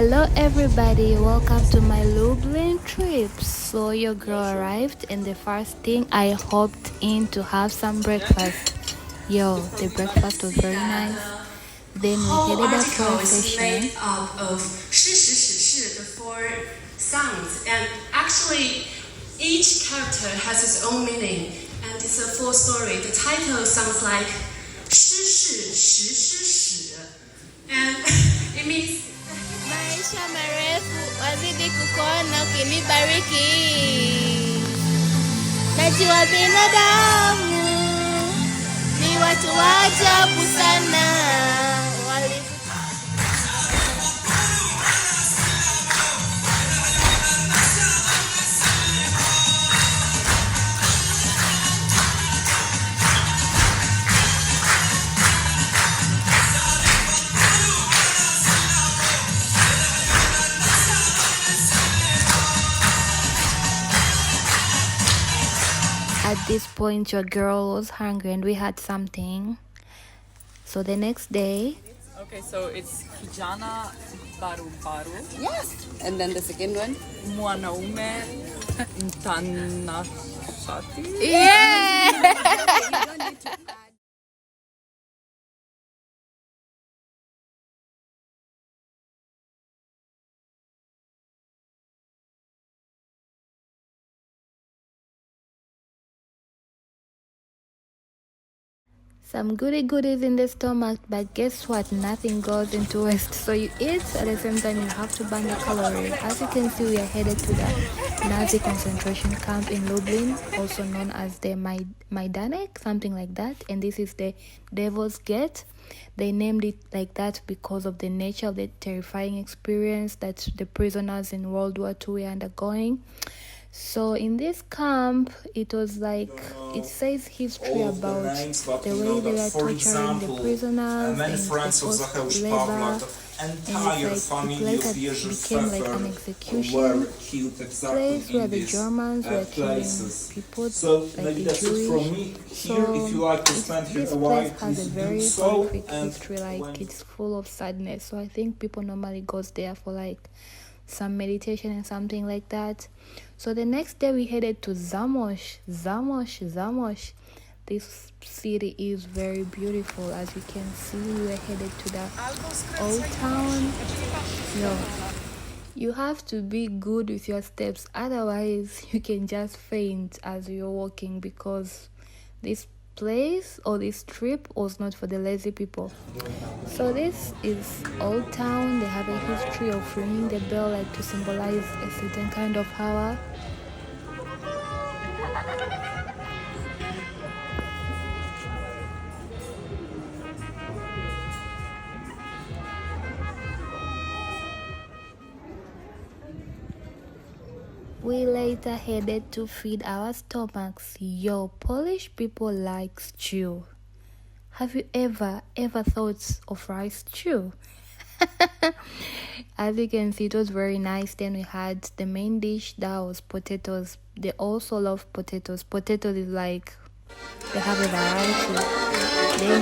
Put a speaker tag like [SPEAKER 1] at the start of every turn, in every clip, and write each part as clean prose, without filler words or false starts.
[SPEAKER 1] Hello everybody, welcome to my Lublin Trip. So your girl arrived and the first thing I hopped in to have some breakfast. Yo, the breakfast was very nice. Then we headed up for a session.
[SPEAKER 2] Made up of 事实史事, the four sounds, and actually each character has its own meaning, and it's a full story. The title sounds like 诗事实事史, and it means
[SPEAKER 1] Maisha marefu wazidi kukuona ukinibariki. Najua binadamu ni watu wa ajabu sana. At this point, your girl was hungry and we had something. So the next day...
[SPEAKER 3] Okay, so it's Kijana Baru Baru.
[SPEAKER 4] Yes. And then the second one?
[SPEAKER 3] Mwanaume Mtanashati.
[SPEAKER 1] Yeah! Some goodies in the stomach, but guess what? Nothing goes into waste. So you eat, at the same time you have to burn the calorie. As you can see, we are headed to the Nazi concentration camp in Lublin, also known as the Majdanek, something like that. And this is the Devil's Gate. They named it like that because of the nature of the terrifying experience that the prisoners in World War II were undergoing. So in this camp, it was like, it says history about the way they were torturing the prisoners and the forced labor, and it's like it later became like an execution place where the Germans were killing people, like the Jewish. So this place has a very horrific history, like it's full of sadness. So I think people normally goes there for like some meditation and something like that. So the next day we headed to Zamość. This city is very beautiful. As you can see, we were headed to the old town. Yo, you have to be good with your steps, otherwise you can just faint as you're walking, because this place or this trip was not for the lazy people. So this is Old Town. They have a history of ringing the bell like to symbolize a certain kind of power. We later headed to feed our stomachs. Yo, Polish people like stew. Have you ever thought of rice stew? As you can see, it was very nice. Then we had the main dish, that was potatoes. They also love potatoes. Potatoes is like, they have a variety. Then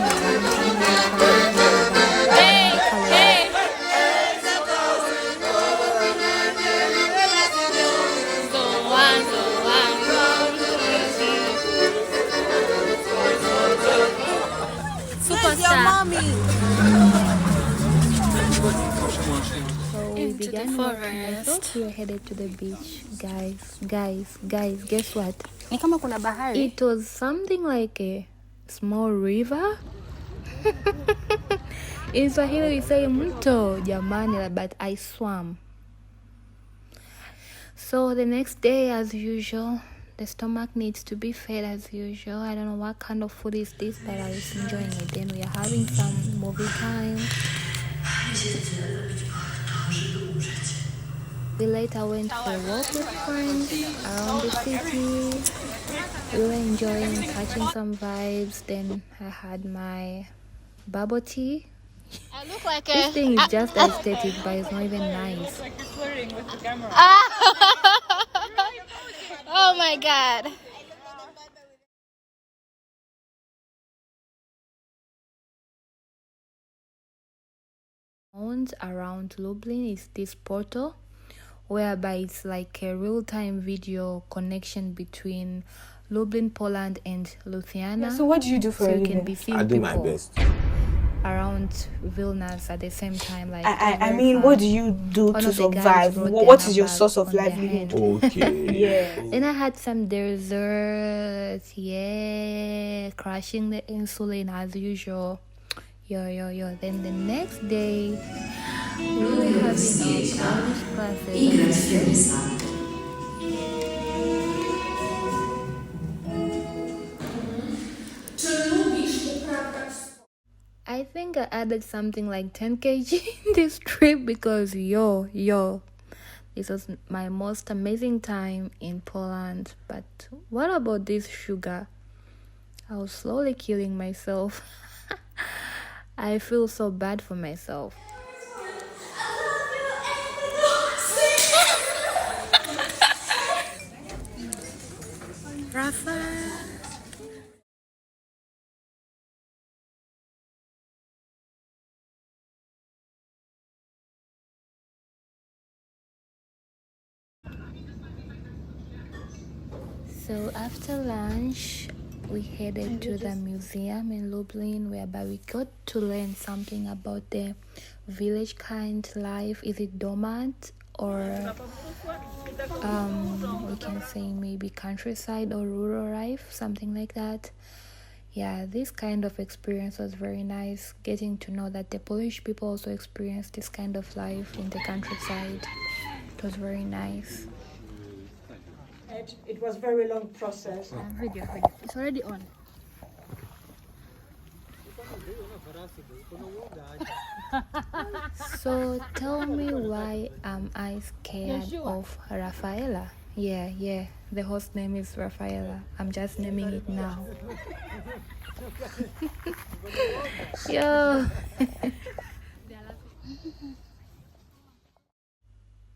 [SPEAKER 1] so we began walking. I thought we were headed to the beach. Guys, guess what? It was something like a small river. In Swahili we say mto jamani, but I swam. So the next day, as usual, the stomach needs to be fed as usual. I don't know what kind of food is this, but I was enjoying it. Then we are having some movie time. We later went for a walk with friends around the city. We were enjoying, catching some vibes. Then I had my bubble tea.
[SPEAKER 5] I look like
[SPEAKER 1] This thing is just aesthetic, but it's not even nice.
[SPEAKER 3] Like you're flirting with the camera.
[SPEAKER 5] Oh my god.
[SPEAKER 1] Around Lublin is this portal whereby it's like a real-time video connection between Lublin, Poland and Lithuania.
[SPEAKER 6] So what do you do for a
[SPEAKER 1] you
[SPEAKER 6] living?
[SPEAKER 1] can be seeing
[SPEAKER 7] I do my
[SPEAKER 1] people
[SPEAKER 7] best.
[SPEAKER 1] around Vilnius at the same time. Like
[SPEAKER 6] I mean, what do you do
[SPEAKER 1] One
[SPEAKER 6] to
[SPEAKER 1] of the guys
[SPEAKER 6] survive?
[SPEAKER 1] wrote
[SPEAKER 6] What
[SPEAKER 1] their
[SPEAKER 6] is your
[SPEAKER 1] numbers
[SPEAKER 6] source of
[SPEAKER 1] on their
[SPEAKER 6] livelihood?
[SPEAKER 1] hand.
[SPEAKER 7] Okay.
[SPEAKER 6] Yeah.
[SPEAKER 1] Then I had some desserts, crushing the insulin as usual. Yo. Then the next day, we were having our Polish classes. I think I added something like 10 kg in this trip because yo, this was my most amazing time in Poland. But what about this sugar? I was slowly killing myself. I feel so bad for myself. Rafa. So after lunch, we headed to the museum in Lublin, whereby we got to learn something about the village kind life. Is it dormant or we can say maybe countryside or rural life, something like that. Yeah, this kind of experience was very nice, getting to know that the Polish people also experience this kind of life in the countryside. It was very nice.
[SPEAKER 6] It was a very long process.
[SPEAKER 1] Video. It's already on. So tell me, why am I scared of Rafaela? Yeah, the host name is Rafaela. I'm just naming it now. Yo.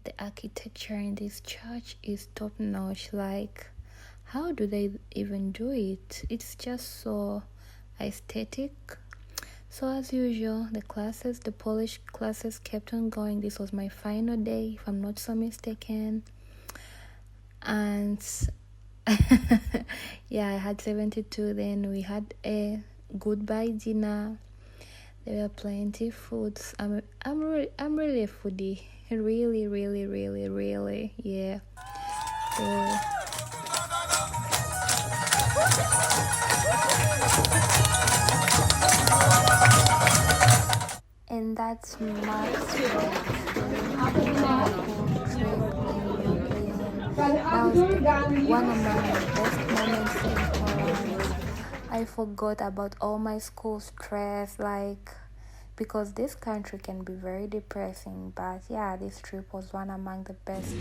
[SPEAKER 1] The architecture in this church is top notch. Like, how do they even do it? It's just so aesthetic. So as usual, the Polish classes kept on going. This was my final day, if I'm not so mistaken. And yeah, I had 72. Then we had a goodbye dinner. There were plenty of foods. I'm really a foodie. Really, yeah. So and that's Mark's That was one of my best moments in Poland. I forgot about all my school stress, because this country can be very depressing. But yeah, this trip was one among the best.